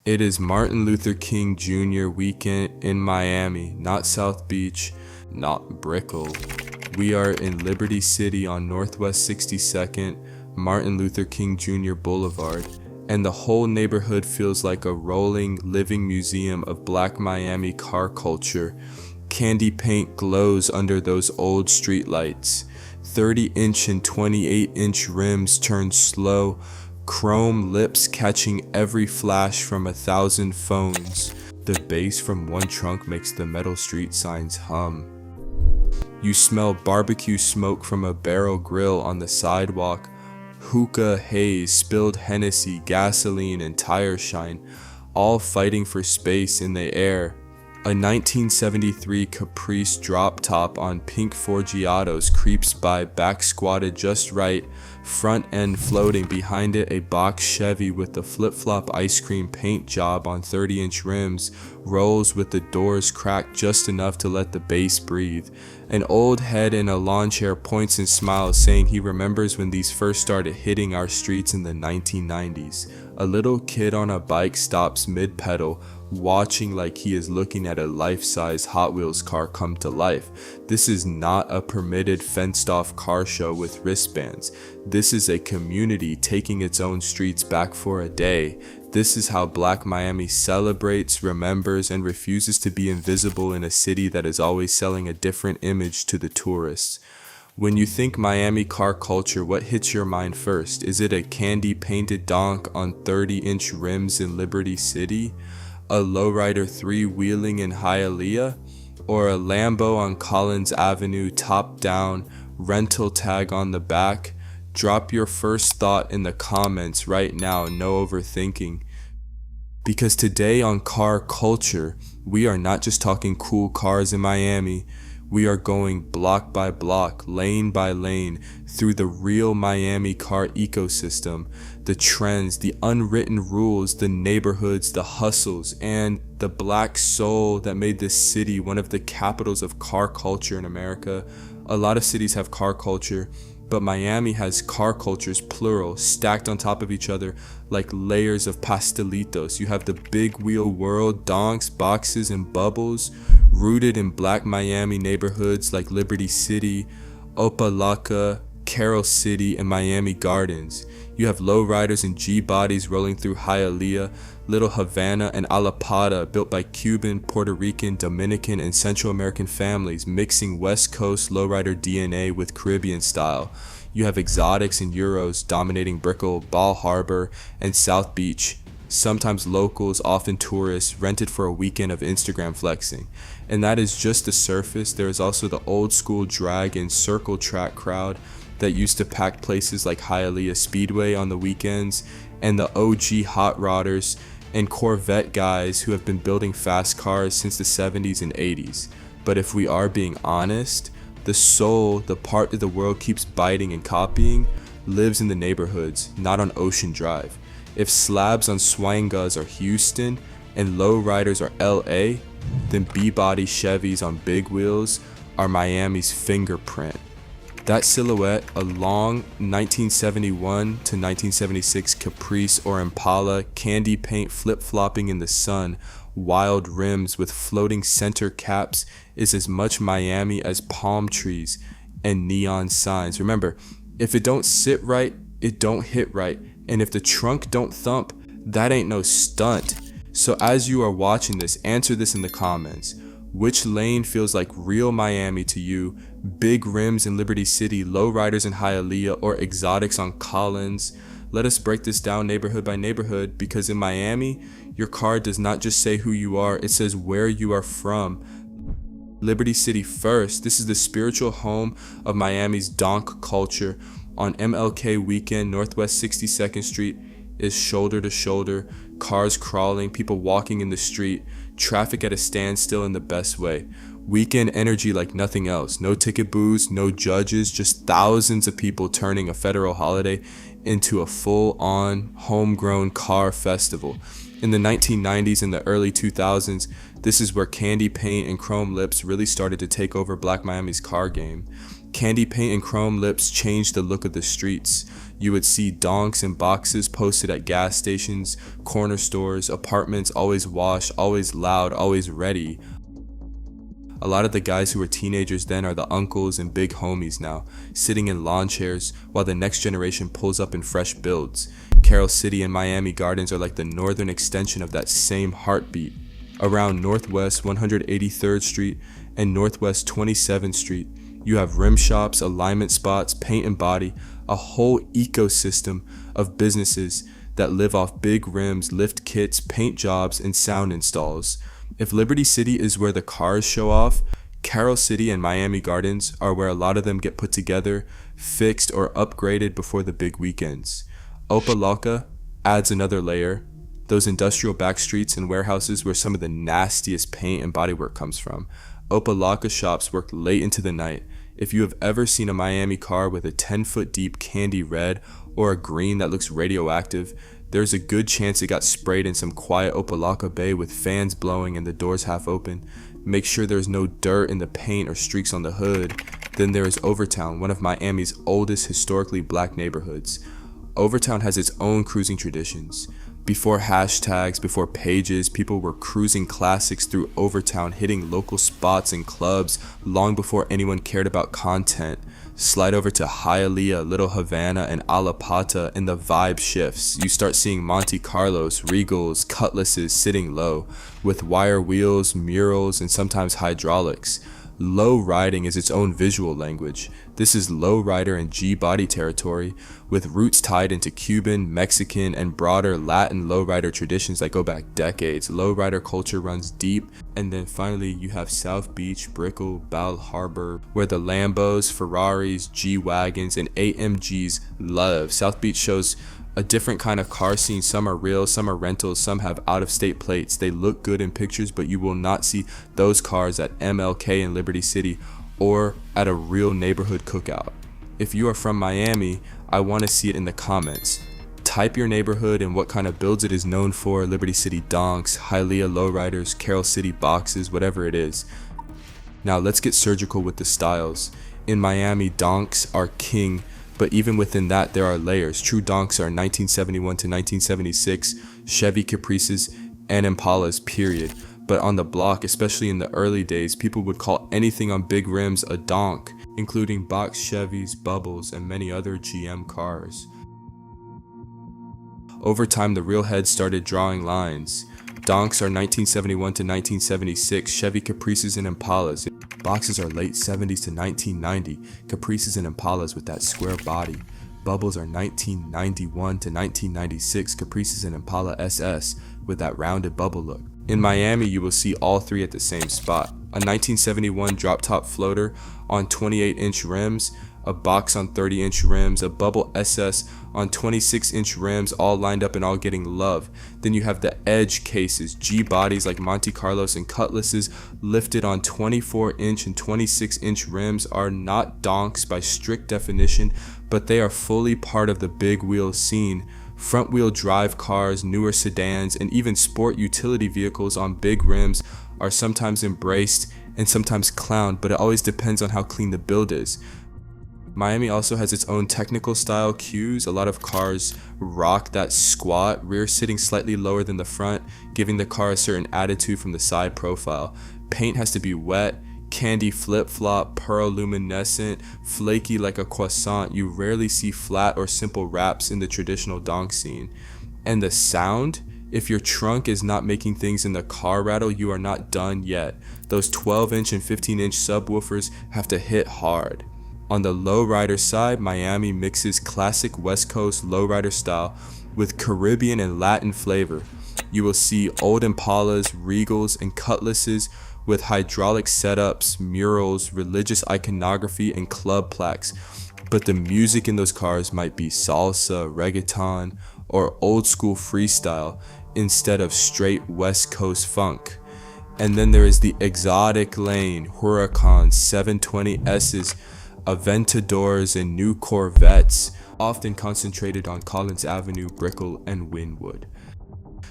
It is Martin Luther King Jr. weekend in Miami, not South Beach, not Brickell. We are in Liberty City on Northwest 62nd, Martin Luther King Jr. Boulevard, and the whole neighborhood feels like a rolling, living museum of Black Miami car culture. Candy paint glows under those old streetlights. 30-inch and 28-inch rims turn slow, chrome lips catching every flash from 1,000 phones. The bass from one trunk makes the metal street signs hum. You smell barbecue smoke from a barrel grill on the sidewalk, hookah, haze, spilled Hennessy, gasoline, and tire shine, all fighting for space in the air. A 1973 Caprice drop top on pink Forgiatos creeps by, back squatted just right, front end floating, behind it a box Chevy with the flip-flop ice cream paint job on 30-inch rims rolls with the doors cracked just enough to let the bass breathe. An old head in a lawn chair points and smiles, saying he remembers when these first started hitting our streets in the 1990s. A little kid on a bike stops mid-pedal, watching like he is looking at a life-size Hot Wheels car come to life. This is not a permitted fenced-off car show with wristbands. This is a community taking its own streets back for a day. This is how Black Miami celebrates, remembers, and refuses to be invisible in a city that is always selling a different image to the tourists. When you think Miami car culture, what hits your mind first? Is it a candy-painted donk on 30-inch rims in Liberty City? A lowrider three-wheeling in Hialeah? Or a Lambo on Collins Avenue top down, rental tag on the back? Drop your first thought in the comments right now, no overthinking. Because today on Car Culture, we are not just talking cool cars in Miami. We are going block by block, lane by lane, through the real Miami car ecosystem, the trends, the unwritten rules, the neighborhoods, the hustles, and the black soul that made this city one of the capitals of car culture in America. A lot of cities have car culture, but Miami has car cultures, plural, stacked on top of each other like layers of pastelitos. You have the big wheel world, donks, boxes, and bubbles, rooted in Black Miami neighborhoods like Liberty City, Opa-locka, Carroll City, and Miami Gardens. You have lowriders and G-bodies rolling through Hialeah, Little Havana, and La Pata, built by Cuban, Puerto Rican, Dominican, and Central American families, mixing West Coast lowrider DNA with Caribbean style. You have exotics and Euros dominating Brickell, Bal Harbour, and South Beach. Sometimes locals, often tourists, rented for a weekend of Instagram flexing. And that is just the surface. There is also the old school drag and circle track crowd that used to pack places like Hialeah Speedway on the weekends, and the OG hot rodders and Corvette guys who have been building fast cars since the 70s and 80s. But if we are being honest, the soul, the part that the world keeps biting and copying, lives in the neighborhoods, not on Ocean Drive. If slabs on Swangas are Houston and lowriders are LA, then B-body Chevys on big wheels are Miami's fingerprint. That silhouette, a long 1971 to 1976 Caprice or Impala, candy paint flip-flopping in the sun, wild rims with floating center caps, is as much Miami as palm trees and neon signs. Remember, if it don't sit right, it don't hit right. And if the trunk don't thump, that ain't no stunt. So as you are watching this, answer this in the comments. Which lane feels like real Miami to you? Big rims in Liberty City, lowriders in Hialeah, or exotics on Collins? Let us break this down neighborhood by neighborhood, because in Miami, your car does not just say who you are, it says where you are from. Liberty City first. This is the spiritual home of Miami's donk culture. On MLK Weekend, Northwest 62nd Street is shoulder to shoulder, cars crawling, people walking in the street, traffic at a standstill in the best way. Weekend energy like nothing else. No ticket booths, no judges, just thousands of people turning a federal holiday into a full-on, homegrown car festival. In the 1990s and the early 2000s, this is where candy paint and chrome lips really started to take over Black Miami's car game. Candy paint and chrome lips changed the look of the streets. You would see donks and boxes posted at gas stations, corner stores, apartments, always washed, always loud, always ready. A lot of the guys who were teenagers then are the uncles and big homies now, sitting in lawn chairs while the next generation pulls up in fresh builds. Carol City and Miami Gardens are like the northern extension of that same heartbeat. Around Northwest 183rd Street and Northwest 27th Street, you have rim shops, alignment spots, paint and body, a whole ecosystem of businesses that live off big rims, lift kits, paint jobs, and sound installs. If Liberty City is where the cars show off, Carol City and Miami Gardens are where a lot of them get put together, fixed, or upgraded before the big weekends. Opa-locka adds another layer, those industrial back streets and warehouses where some of the nastiest paint and bodywork comes from. Opa-locka shops work late into the night. If you have ever seen a Miami car with a 10-foot deep candy red or a green that looks radioactive, there's a good chance it got sprayed in some quiet Opa-locka bay with fans blowing and the doors half open. Make sure there's no dirt in the paint or streaks on the hood. Then there is Overtown, one of Miami's oldest historically black neighborhoods. Overtown has its own cruising traditions. Before hashtags, before pages, people were cruising classics through Overtown, hitting local spots and clubs long before anyone cared about content. Slide over to Hialeah, Little Havana, and Alapata, and the vibe shifts. You start seeing Monte Carlos, Regals, Cutlasses sitting low, with wire wheels, murals, and sometimes hydraulics. Low riding is its own visual language. This is low rider and G-body territory, with roots tied into Cuban, Mexican, and broader Latin lowrider traditions that go back decades. Lowrider culture runs deep. And then finally you have South Beach, Brickell, Bal Harbour, where the Lambos, Ferraris, G-Wagons, and AMGs live. South Beach shows a different kind of car scene. Some are real, some are rentals, some have out-of-state plates. They look good in pictures, but you will not see those cars at MLK in Liberty City or at a real neighborhood cookout. If you are from Miami, I want to see it in the comments. Type your neighborhood and what kind of builds it is known for. Liberty City donks, Hialeah lowriders, Carol City boxes, whatever it is. Now let's get surgical with the styles. In Miami, donks are king, but even within that there are layers. True donks are 1971 to 1976, Chevy Caprices, and Impalas, period. But on the block, especially in the early days, people would call anything on big rims a donk, including box Chevys, Bubbles, and many other GM cars. Over time, the real heads started drawing lines. Donks are 1971 to 1976, Chevy Caprices and Impalas. Boxes are late 70s to 1990, Caprices and Impalas with that square body. Bubbles are 1991 to 1996, Caprices and Impala SS with that rounded bubble look. In Miami, you will see all three at the same spot. A 1971 drop-top floater on 28-inch rims, a box on 30-inch rims, a bubble SS on 26-inch rims, all lined up and all getting love. Then you have the edge cases, G bodies like Monte Carlos and Cutlasses, lifted on 24-inch and 26-inch rims, are not donks by strict definition, but they are fully part of the big wheel scene. Front wheel drive cars, newer sedans, and even sport utility vehicles on big rims are sometimes embraced and sometimes clowned, but it always depends on how clean the build is. Miami also has its own technical style cues. A lot of cars rock that squat, rear sitting slightly lower than the front, giving the car a certain attitude from the side profile. Paint has to be wet, candy flip-flop, pearl luminescent, flaky like a croissant. You rarely see flat or simple wraps in the traditional donk scene. And the sound? If your trunk is not making things in the car rattle, you are not done yet. Those 12-inch and 15-inch subwoofers have to hit hard. On the lowrider side, Miami mixes classic West Coast lowrider style with Caribbean and Latin flavor. You will see old Impalas, Regals, and Cutlasses with hydraulic setups, murals, religious iconography, and club plaques. But the music in those cars might be salsa, reggaeton, or old school freestyle instead of straight West Coast funk. And then there is the exotic lane, Huracan, 720Ss, Aventadors, and new Corvettes, often concentrated on Collins Avenue, Brickell, and Wynwood.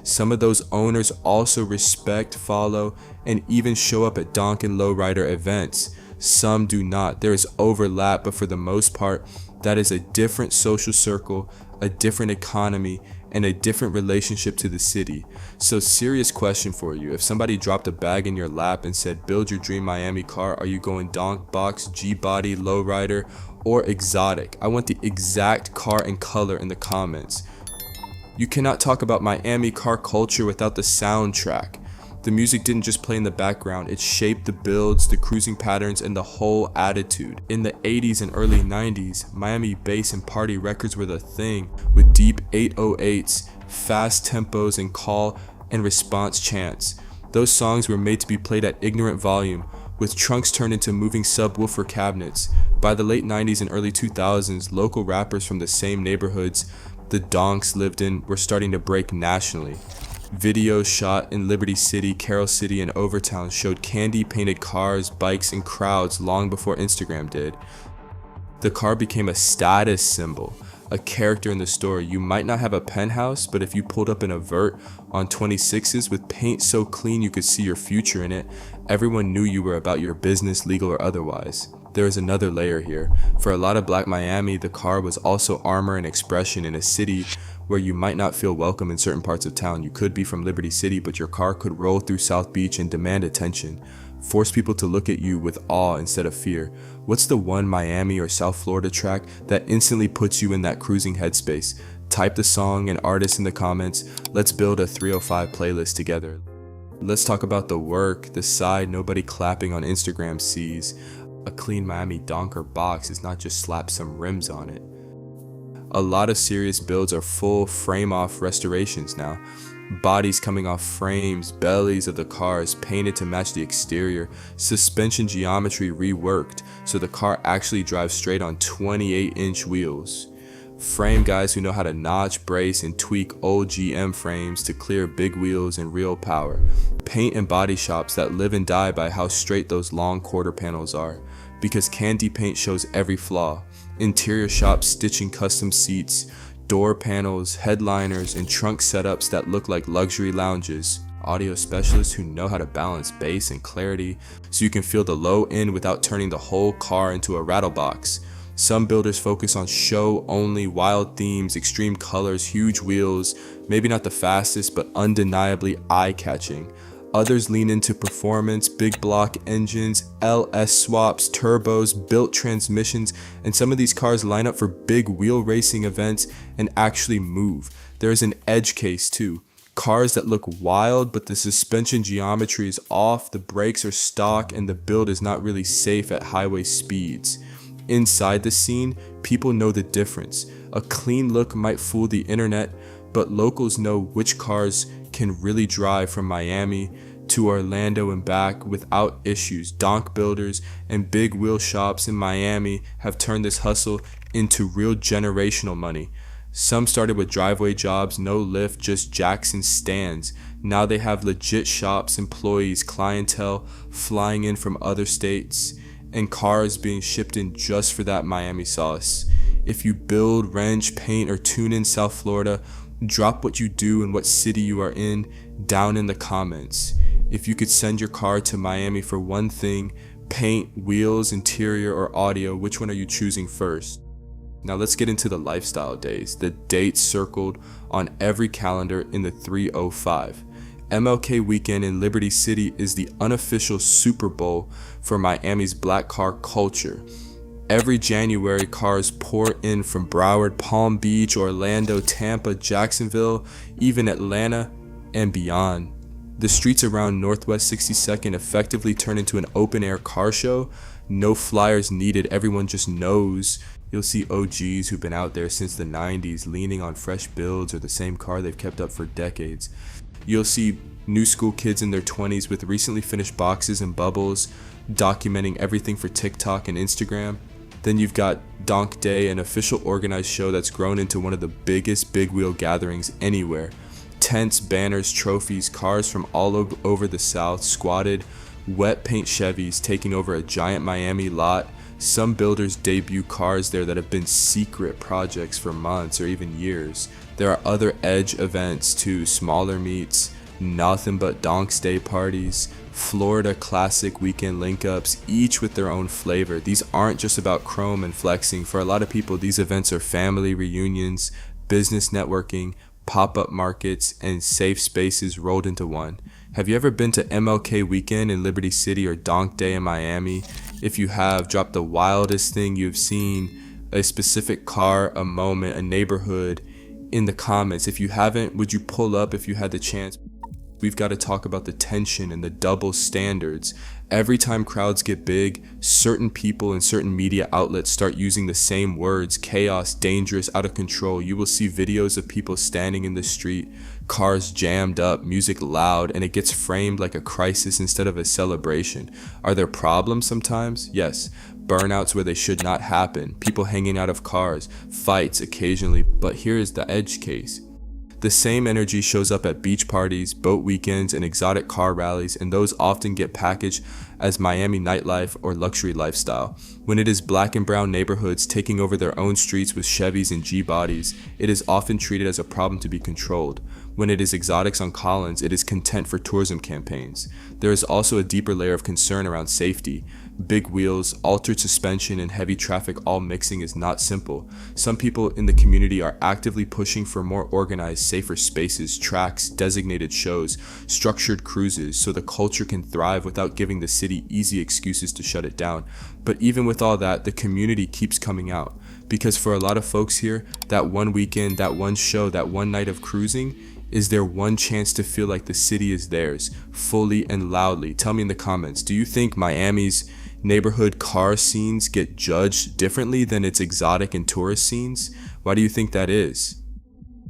Some of those owners also respect, follow, and even show up at donk and lowrider events. Some do not. There is overlap, but for the most part, That is a different social circle, a different economy, and a different relationship to the city. So serious question for you. If somebody dropped a bag in your lap and said, build your dream Miami car, are you going donk, box, G-body, lowrider, or exotic? I want the exact car and color in the comments. You cannot talk about Miami car culture without the soundtrack. The music didn't just play in the background, it shaped the builds, the cruising patterns, and the whole attitude. In the 80s and early 90s, Miami bass and party records were the thing, with deep 808s, fast tempos, and call and response chants. Those songs were made to be played at ignorant volume, with trunks turned into moving subwoofer cabinets. By the late 90s and early 2000s, local rappers from the same neighborhoods the donks lived in were starting to break nationally. Videos shot in Liberty City, Carroll City, and Overtown showed candy-painted cars, bikes, and crowds long before Instagram did. The car became a status symbol, a character in the story. You might not have a penthouse, but if you pulled up in a vert on 26s with paint so clean you could see your future in it, everyone knew you were about your business, legal or otherwise. There is another layer here. For a lot of Black Miami, the car was also armor and expression in a city where you might not feel welcome in certain parts of town. You could be from Liberty City, but your car could roll through South Beach and demand attention. Force people to look at you with awe instead of fear. What's the one Miami or South Florida track that instantly puts you in that cruising headspace? Type the song and artist in the comments. Let's build a 305 playlist together. Let's talk about the work, the side nobody clapping on Instagram sees. A clean Miami donk or box is not just slap some rims on it. A lot of serious builds are full frame-off restorations now. Bodies coming off frames, bellies of the cars painted to match the exterior, suspension geometry reworked so the car actually drives straight on 28-inch wheels. Frame guys who know how to notch, brace, and tweak old GM frames to clear big wheels and real power. Paint and body shops that live and die by how straight those long quarter panels are, because candy paint shows every flaw. Interior shops stitching custom seats, door panels, headliners, and trunk setups that look like luxury lounges. Audio specialists who know how to balance bass and clarity so you can feel the low end without turning the whole car into a rattlebox. Some builders focus on show-only wild themes, extreme colors, huge wheels, maybe not the fastest but undeniably eye-catching. Others lean into performance, big block engines, LS swaps, turbos, built transmissions, and some of these cars line up for big wheel racing events and actually move. There is an edge case too. Cars that look wild, but the suspension geometry is off, the brakes are stock, and the build is not really safe at highway speeds. Inside the scene, people know the difference. A clean look might fool the internet, but locals know which cars can really drive from Miami to Orlando and back without issues. Donk builders and big wheel shops in Miami have turned this hustle into real generational money. Some started with driveway jobs, no lift, just jacks and stands. Now they have legit shops, employees, clientele flying in from other states, and cars being shipped in just for that Miami sauce. If you build, wrench, paint, or tune in South Florida, drop what you do and what city you are in down in the comments. If you could send your car to Miami for one thing, paint, wheels, interior, or audio, which one are you choosing first? Now let's get into the lifestyle days, the dates circled on every calendar in the 305. MLK Weekend in Liberty City is the unofficial Super Bowl for Miami's black car culture. Every January, cars pour in from Broward, Palm Beach, Orlando, Tampa, Jacksonville, even Atlanta, and beyond. The streets around Northwest 62nd effectively turn into an open-air car show. No flyers needed, everyone just knows. You'll see OGs who've been out there since the 90s leaning on fresh builds or the same car they've kept up for decades. You'll see new school kids in their 20s with recently finished boxes and bubbles, documenting everything for TikTok and Instagram. Then you've got Donk Day, an official organized show that's grown into one of the biggest big wheel gatherings anywhere. Tents, banners, trophies, cars from all over the South, squatted, wet paint Chevys taking over a giant Miami lot. Some builders debut cars there that have been secret projects for months or even years. There are other edge events too, smaller meets, nothing but donks day parties, Florida classic weekend link-ups, each with their own flavor. These aren't just about chrome and flexing. For a lot of people, these events are family reunions, business networking, pop-up markets, and safe spaces rolled into one. Have you ever been to MLK Weekend in Liberty City or Donk Day in Miami? If you have, drop the wildest thing you've seen, a specific car, a moment, a neighborhood, in the comments. If you haven't, would you pull up if you had the chance? We've got to talk about the tension and the double standards. Every time crowds get big, certain people and certain media outlets start using the same words: chaos, dangerous, out of control. You will see videos of people standing in the street, cars jammed up, music loud, and it gets framed like a crisis instead of a celebration. Are there problems sometimes? Yes. Burnouts where they should not happen, people hanging out of cars, fights occasionally, but here is the edge case. The same energy shows up at beach parties, boat weekends, and exotic car rallies, and those often get packaged as Miami nightlife or luxury lifestyle. When it is black and brown neighborhoods taking over their own streets with Chevys and G-bodies, it is often treated as a problem to be controlled. When it is exotics on Collins, it is content for tourism campaigns. There is also a deeper layer of concern around safety. Big wheels, altered suspension, and heavy traffic all mixing is not simple. Some people in the community are actively pushing for more organized, safer spaces, tracks, designated shows, structured cruises, so the culture can thrive without giving the city easy excuses to shut it down. But even with all that, the community keeps coming out. Because for a lot of folks here, that one weekend, that one show, that one night of cruising is their one chance to feel like the city is theirs, fully and loudly. Tell me in the comments, do you think Miami's neighborhood car scenes get judged differently than its exotic and tourist scenes? Why do you think that is?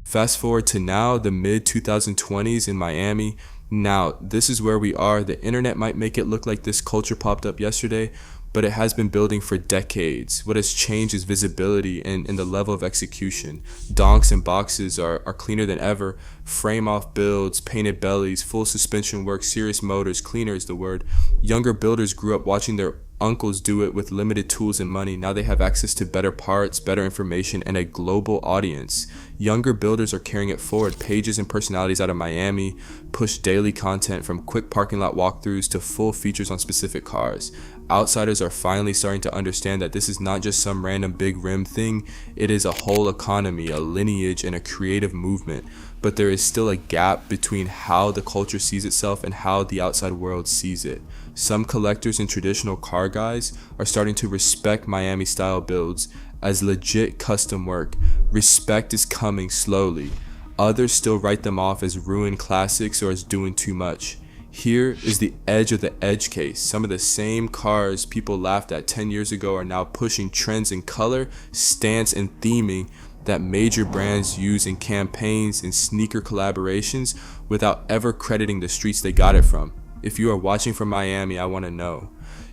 Fast forward to now, the mid-2020s in Miami. Now, this is where we are. The internet might make it look like this culture popped up yesterday, but it has been building for decades. What has changed is visibility and the level of execution. Donks and boxes are cleaner than ever. Frame-off builds, painted bellies, full suspension work, serious motors, cleaner is the word. Younger builders grew up watching their uncles do it with limited tools and money. Now they have access to better parts, better information, and a global audience. Younger builders are carrying it forward. Pages and personalities out of Miami push daily content from quick parking lot walkthroughs to full features on specific cars. Outsiders are finally starting to understand that this is not just some random big rim thing. It is a whole economy, a lineage, and a creative movement. But there is still a gap between how the culture sees itself and how the outside world sees it. Some collectors and traditional car guys are starting to respect Miami style builds as legit custom work. Respect is coming slowly. Others still write them off as ruined classics or as doing too much. Here is the edge of the edge case. Some of the same cars people laughed at 10 years ago are now pushing trends in color, stance, and theming that major brands use in campaigns and sneaker collaborations without ever crediting the streets they got it from. If you are watching from Miami, I want to know,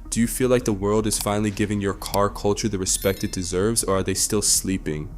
do you feel like the world is finally giving your car culture the respect it deserves, or are they still sleeping?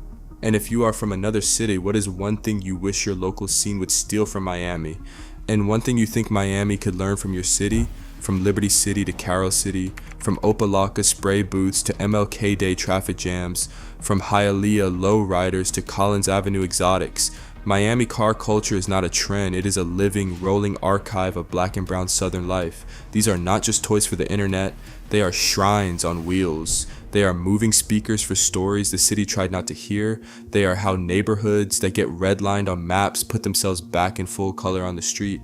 And if you are from another city, what is one thing you wish your local scene would steal from Miami? And one thing you think Miami could learn from your city? From Liberty City to Carol City, from Opa-locka spray booths to MLK Day traffic jams, from Hialeah lowriders to Collins Avenue exotics. Miami car culture is not a trend, it is a living, rolling archive of black and brown southern life. These are not just toys for the internet, they are shrines on wheels. They are moving speakers for stories the city tried not to hear. They are how neighborhoods that get redlined on maps put themselves back in full color on the street.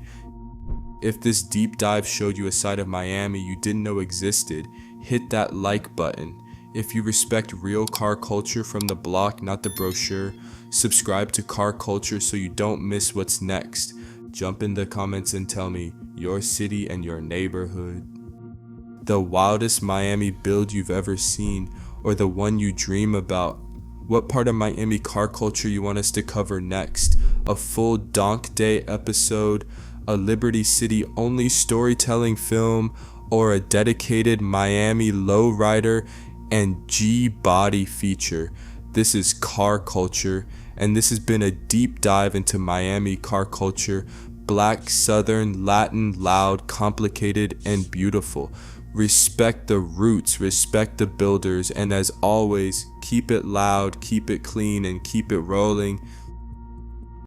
If this deep dive showed you a side of Miami you didn't know existed, hit that like button. If you respect real car culture from the block, not the brochure, subscribe to Car Culture so you don't miss what's next. Jump in the comments and tell me your city and your neighborhood. The wildest Miami build you've ever seen, or the one you dream about. What part of Miami car culture you want us to cover next? A full Donk Day episode, a Liberty City only storytelling film, or a dedicated Miami lowrider and G-body feature? This is Car Culture, and this has been a deep dive into Miami car culture. Black, Southern, Latin, loud, complicated, and beautiful. Respect the roots, respect the builders, and as always, keep it loud, keep it clean, and keep it rolling.